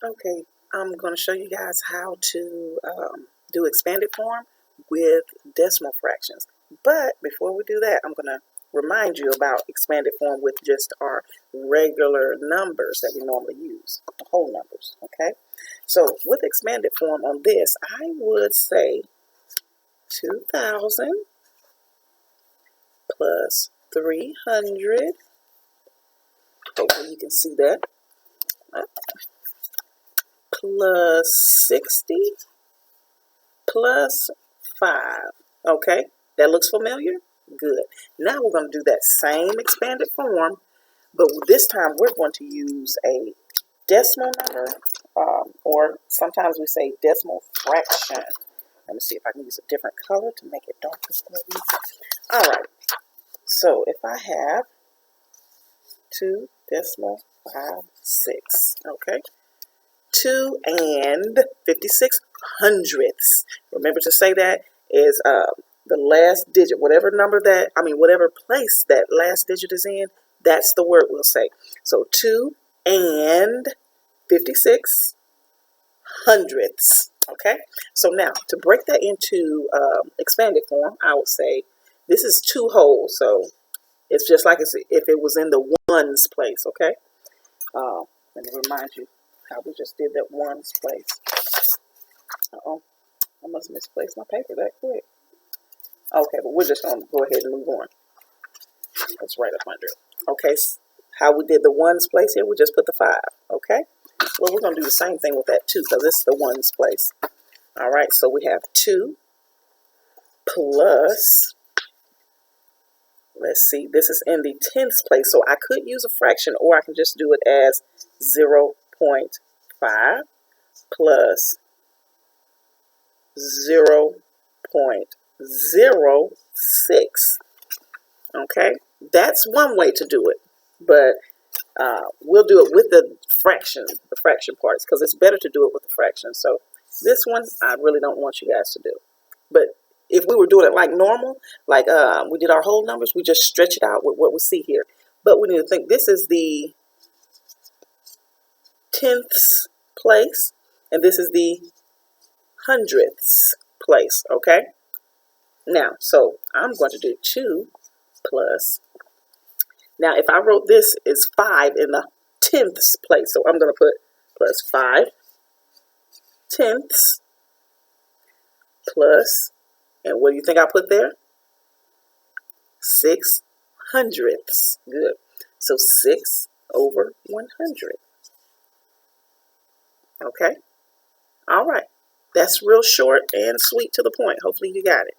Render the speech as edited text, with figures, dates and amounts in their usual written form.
Okay, I'm going to show you guys how to do expanded form with decimal fractions. But before we do that, I'm going to remind you about expanded form with just our regular numbers that we normally use, the whole numbers, okay? So with expanded form on this, I would say 2,000 plus 300. Hopefully you can see that. Plus 60 plus 5. Okay, that looks familiar? Good. Now we're going to do that same expanded form, but this time we're going to use a decimal number, or sometimes we say decimal fraction. Let me see if I can use a different color to make it darker for you. All right, so if I have 2.56, okay? 2 and 56 hundredths. Remember to say that is the last digit, whatever number that, whatever place that last digit is in, that's the word we'll say. So 2 and 56 hundredths. Okay, so now to break that into expanded form, I would say this is 2 whole, so it's just like if it was in the ones place. Okay, let me remind you how we just did that ones place. Uh-oh, I must misplace my paper that quick. Okay, but we're just going to go ahead and move on. Let's write 100. Okay, how we did the ones place here, we just put the 5. Okay, well, we're going to do the same thing with that 2 because this is the ones place. All right, so we have 2 plus, let's see, this is in the tenths place, so I could use a fraction or I can just do it as 0.5 plus 0.06. Okay, that's one way to do it, but we'll do it with the fraction parts because it's better to do it with the fraction. So this one I really don't want you guys to do. But if we were doing it like normal, like we did our whole numbers, we just stretch it out with what we see here. But we need to think this is the tenths place, and this is the hundredths place, okay? Now, so I'm going to do 2 plus, now if I wrote this is 5 in the tenths place, so I'm going to put plus 5 tenths plus, and what do you think I put there? 6 hundredths. Good. So 6 over 100. Okay? All right. That's real short and sweet to the point. Hopefully you got it.